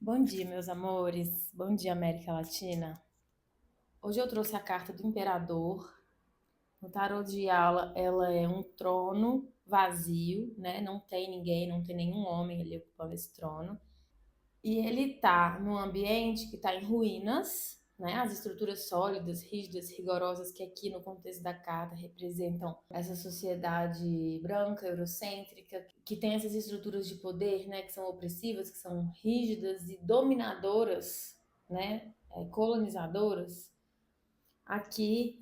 Bom dia, meus amores. Bom dia, América Latina. Hoje eu trouxe a carta do Imperador. No tarot de Ala, ela é um trono vazio, né? Não tem ninguém, não tem nenhum homem ali ocupando esse trono. E ele tá num ambiente que tá em ruínas, né? As estruturas sólidas, rígidas, rigorosas que aqui no contexto da carta representam essa sociedade branca, eurocêntrica, que tem essas estruturas de poder, né? Que são opressivas, que são rígidas e dominadoras, né? Colonizadoras. Aqui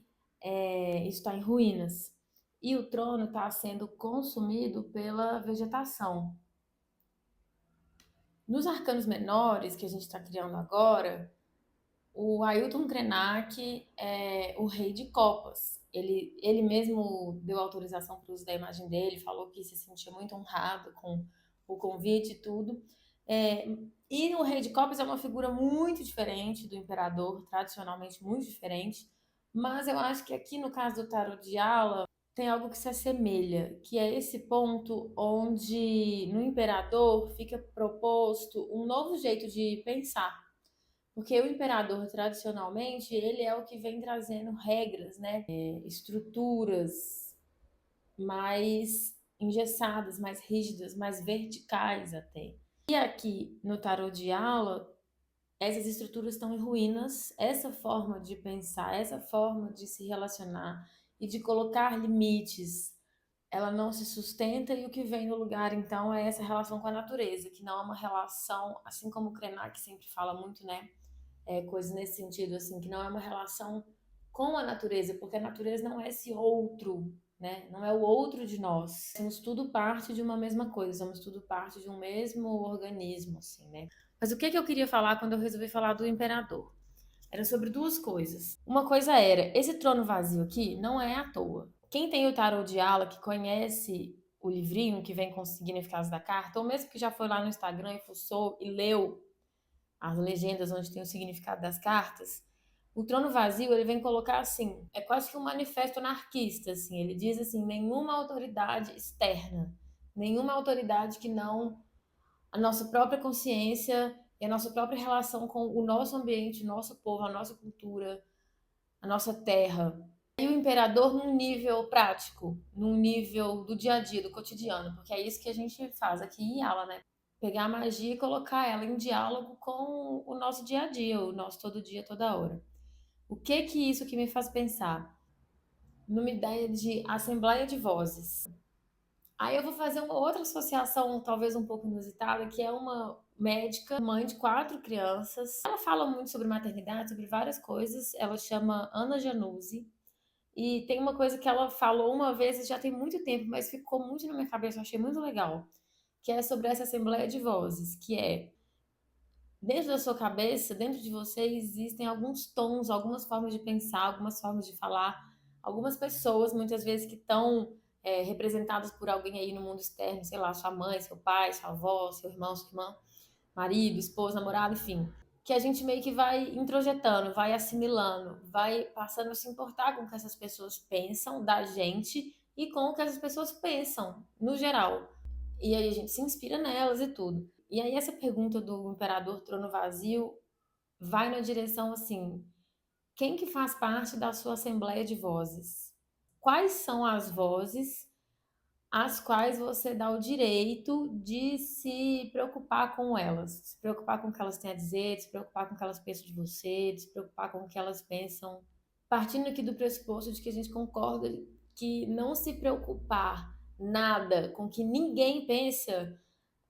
está em ruínas. E o trono está sendo consumido pela vegetação. Nos arcanos menores que a gente está criando agora, o Ailton Krenak é o rei de copas. Ele mesmo deu autorização para o uso da imagem dele, falou que se sentia muito honrado com o convite e tudo. É, e o rei de copas é uma figura muito diferente do imperador, tradicionalmente muito diferente. Mas eu acho que aqui no caso do tarot de Ala tem algo que se assemelha, que é esse ponto onde no imperador fica proposto um novo jeito de pensar, porque o imperador, tradicionalmente, ele é o que vem trazendo regras, né? Estruturas mais engessadas, mais rígidas, mais verticais até. E aqui no tarot de aula, essas estruturas estão em ruínas, essa forma de pensar, essa forma de se relacionar e de colocar limites, ela não se sustenta e o que vem no lugar, então, é essa relação com a natureza, que não é uma relação, assim como o Krenak sempre fala muito, né? Coisas nesse sentido, assim, que não é uma relação com a natureza, porque a natureza não é esse outro, né? Não é o outro de nós. Somos tudo parte de uma mesma coisa, somos tudo parte de um mesmo organismo, assim, né? Mas o que que eu queria falar quando eu resolvi falar do imperador? Era sobre duas coisas. Uma coisa era, esse trono vazio aqui não é à toa. Quem tem o tarot de ala, que conhece o livrinho que vem com os significados da carta, ou mesmo que já foi lá no Instagram e fuçou e leu as legendas onde tem o significado das cartas, o trono vazio ele vem colocar assim, é quase que um manifesto anarquista, assim, ele diz assim, nenhuma autoridade externa, nenhuma autoridade que não a nossa própria consciência e a nossa própria relação com o nosso ambiente, o nosso povo, a nossa cultura, a nossa terra. E o imperador num nível prático, num nível do dia a dia, do cotidiano, porque é isso que a gente faz aqui em Yala, né? Pegar a magia e colocar ela em diálogo com o nosso dia a dia, o nosso todo dia, toda hora. O que que isso que me faz pensar? Numa ideia de assembleia de vozes. Aí eu vou fazer uma outra associação, talvez um pouco inusitada, que é uma médica, mãe de quatro crianças. Ela fala muito sobre maternidade, sobre várias coisas. Ela chama Ana Januzzi. E tem uma coisa que ela falou uma vez, já tem muito tempo, mas ficou muito na minha cabeça, eu achei muito legal, que é sobre essa assembleia de vozes, que é dentro da sua cabeça, dentro de você, existem alguns tons, algumas formas de pensar, algumas formas de falar, algumas pessoas, muitas vezes, que estão representadas por alguém aí no mundo externo, sei lá, sua mãe, seu pai, sua avó, seu irmão, sua irmã, marido, esposa, namorado, enfim. Que a gente meio que vai introjetando, vai assimilando, vai passando a se importar com o que essas pessoas pensam da gente e com o que essas pessoas pensam, no geral. E aí a gente se inspira nelas e tudo. E aí essa pergunta do imperador trono vazio vai na direção assim: quem que faz parte da sua assembleia de vozes? Quais são as vozes às quais você dá o direito de se preocupar com elas, se preocupar com o que elas têm a dizer, se preocupar com o que elas pensam de você, se preocupar com o que elas pensam, partindo aqui do pressuposto de que a gente concorda que não se preocupar nada com o que ninguém pensa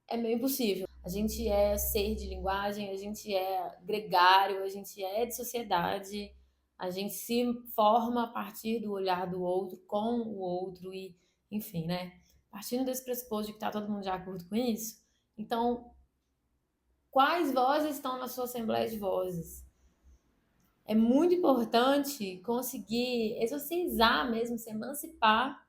é meio impossível. A gente é ser de linguagem, a gente é gregário, a gente é de sociedade, a gente se forma a partir do olhar do outro, com o outro e, enfim, né? Partindo desse pressuposto de que tá todo mundo de acordo com isso, então, quais vozes estão na sua assembleia de vozes? É muito importante conseguir exorcizar mesmo, se emancipar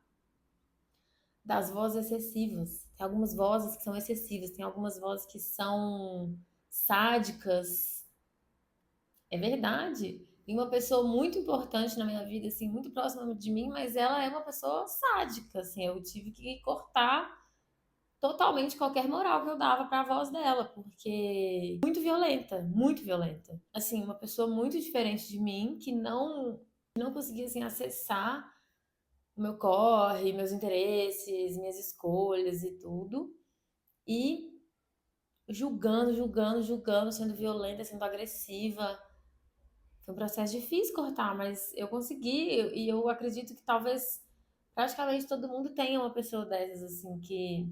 das vozes excessivas. Tem algumas vozes que são excessivas, tem algumas vozes que são sádicas. É verdade. Tem uma pessoa muito importante na minha vida, assim, muito próxima de mim, mas ela é uma pessoa sádica, assim. Eu tive que cortar totalmente qualquer moral que eu dava para a voz dela, porque muito violenta, muito violenta. Assim, uma pessoa muito diferente de mim que não conseguia assim acessar o meu corre, meus interesses, minhas escolhas e tudo. E julgando, julgando, julgando, sendo violenta, sendo agressiva. Foi um processo difícil cortar, mas eu consegui e eu acredito que talvez praticamente todo mundo tenha uma pessoa dessas, assim, que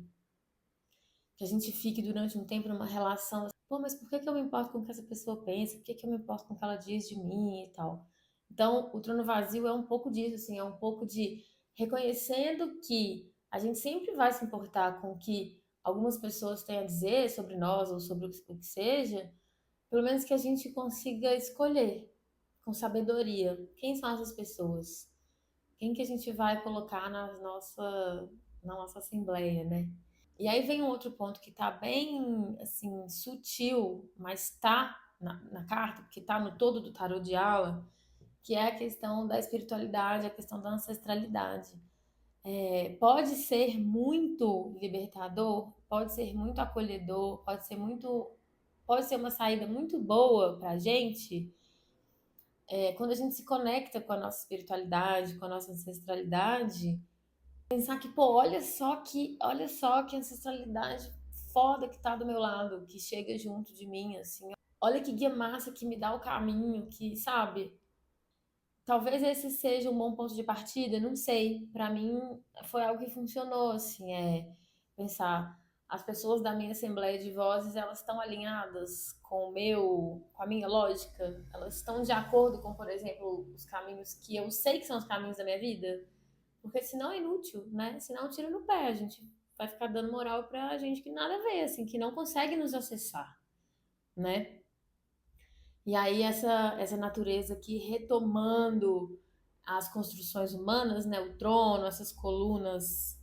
a gente fique durante um tempo numa relação, assim, pô, mas por que que eu me importo com o que essa pessoa pensa? Por que que eu me importo com o que ela diz de mim e tal? Então, o trono vazio é um pouco disso, assim, é um pouco de reconhecendo que a gente sempre vai se importar com o que algumas pessoas têm a dizer sobre nós ou sobre o que seja, pelo menos que a gente consiga escolher com sabedoria quem são essas pessoas, quem que a gente vai colocar na nossa assembleia, né? E aí vem um outro ponto que tá bem, assim, sutil, mas tá na carta, porque tá no todo do tarô de aula, que é a questão da espiritualidade, a questão da ancestralidade. Pode ser muito libertador, pode ser muito acolhedor, pode ser uma saída muito boa pra gente, quando a gente se conecta com a nossa espiritualidade, com a nossa ancestralidade, pensar que, pô, olha só que ancestralidade foda que tá do meu lado, que chega junto de mim, assim. Olha que guia massa que me dá o caminho, que, sabe? Talvez esse seja um bom ponto de partida, não sei. Pra mim foi algo que funcionou, assim, pensar as pessoas da minha assembleia de vozes, elas estão alinhadas com a minha lógica, elas estão de acordo com, por exemplo, os caminhos que eu sei que são os caminhos da minha vida, porque senão é inútil, né? Senão tira no pé, a gente vai ficar dando moral pra gente que nada a ver, assim, que não consegue nos acessar, né? E aí essa natureza aqui retomando as construções humanas, né? O trono, essas colunas,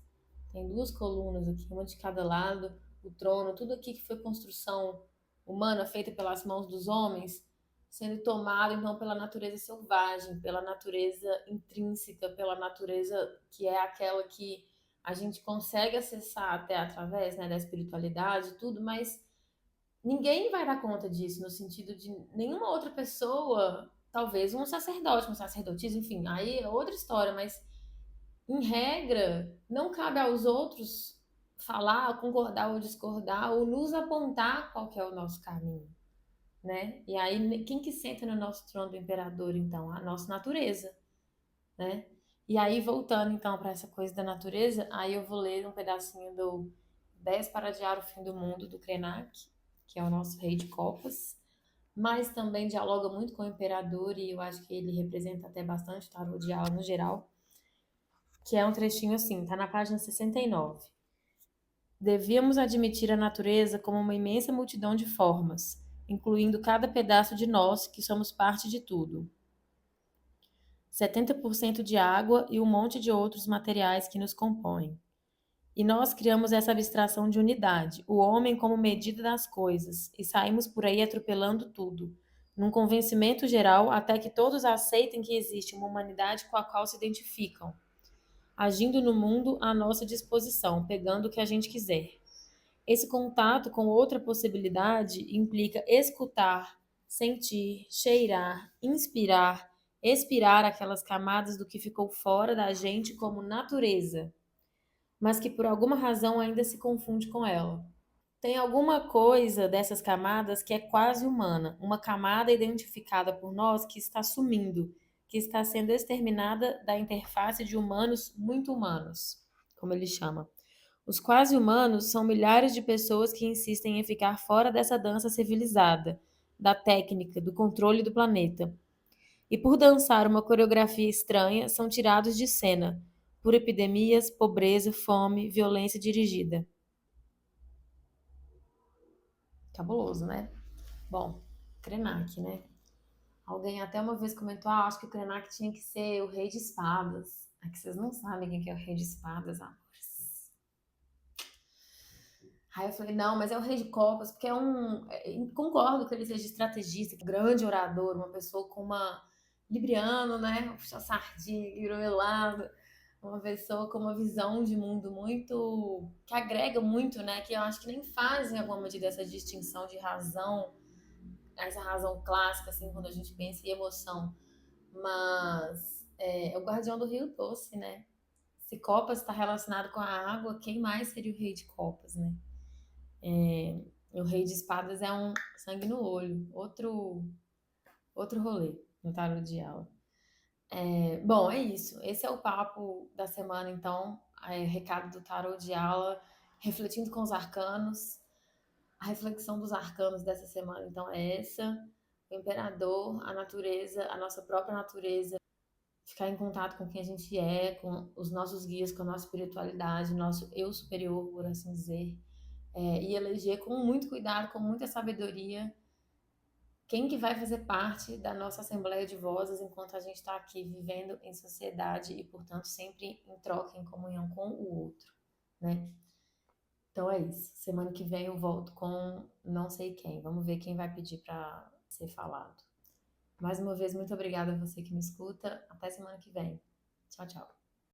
tem duas colunas aqui, uma de cada lado, o trono, tudo aqui que foi construção humana feita pelas mãos dos homens, sendo tomado então pela natureza selvagem, pela natureza intrínseca, pela natureza que é aquela que a gente consegue acessar até através, né, da espiritualidade e tudo, mas ninguém vai dar conta disso, no sentido de nenhuma outra pessoa, talvez um sacerdote, uma sacerdotisa, enfim, aí é outra história, mas em regra, não cabe aos outros falar, concordar ou discordar, ou nos apontar qual que é o nosso caminho, né? E aí, quem que senta no nosso trono do imperador, então? A nossa natureza, né? E aí, voltando então para essa coisa da natureza, aí eu vou ler um pedacinho do 10 para adiar o fim do mundo, do Krenak, que é o nosso rei de copas, mas também dialoga muito com o imperador e eu acho que ele representa até bastante o tarô de alma no geral, que é um trechinho assim, tá na página 69. Devíamos admitir a natureza como uma imensa multidão de formas, incluindo cada pedaço de nós que somos parte de tudo. 70% de água e um monte de outros materiais que nos compõem. E nós criamos essa abstração de unidade, o homem como medida das coisas, e saímos por aí atropelando tudo, num convencimento geral até que todos aceitem que existe uma humanidade com a qual se identificam, agindo no mundo à nossa disposição, pegando o que a gente quiser. Esse contato com outra possibilidade implica escutar, sentir, cheirar, inspirar, expirar aquelas camadas do que ficou fora da gente como natureza, mas que por alguma razão ainda se confunde com ela. Tem alguma coisa dessas camadas que é quase humana, uma camada identificada por nós que está sumindo, que está sendo exterminada da interface de humanos muito humanos, como ele chama. Os quase humanos são milhares de pessoas que insistem em ficar fora dessa dança civilizada, da técnica, do controle do planeta. E por dançar uma coreografia estranha, são tirados de cena, por epidemias, pobreza, fome, violência dirigida. Cabuloso, né? Bom, Krenak, né? Alguém até uma vez comentou, acho que o Krenak tinha que ser o rei de espadas. É que vocês não sabem quem que é o rei de espadas, amores. Aí eu falei, não, mas é o rei de copas, porque concordo que ele seja estrategista, grande orador, uma pessoa com uma libriano, né? Puxa sardinha, groelado. uma pessoa com uma visão de mundo muito, que agrega muito, né? Que eu acho que nem fazem alguma medida essa distinção de razão, essa razão clássica, assim, quando a gente pensa em emoção. Mas é o guardião do rio doce, né? Se Copas está relacionado com a água, quem mais seria o rei de Copas, né? O rei de espadas é um sangue no olho, outro rolê no tarot de aula. Bom, é isso. Esse é o papo da semana, então. Recado do tarot de aula, refletindo com os arcanos. A reflexão dos arcanos dessa semana, então, é essa. O imperador, a natureza, a nossa própria natureza, ficar em contato com quem a gente é, com os nossos guias, com a nossa espiritualidade, nosso eu superior, por assim dizer. E eleger com muito cuidado, com muita sabedoria, quem que vai fazer parte da nossa assembleia de vozes enquanto a gente está aqui vivendo em sociedade e, portanto, sempre em troca, em comunhão com o outro, né? Então é isso. Semana que vem eu volto com não sei quem. Vamos ver quem vai pedir para ser falado. Mais uma vez, muito obrigada a você que me escuta. Até semana que vem. Tchau, tchau.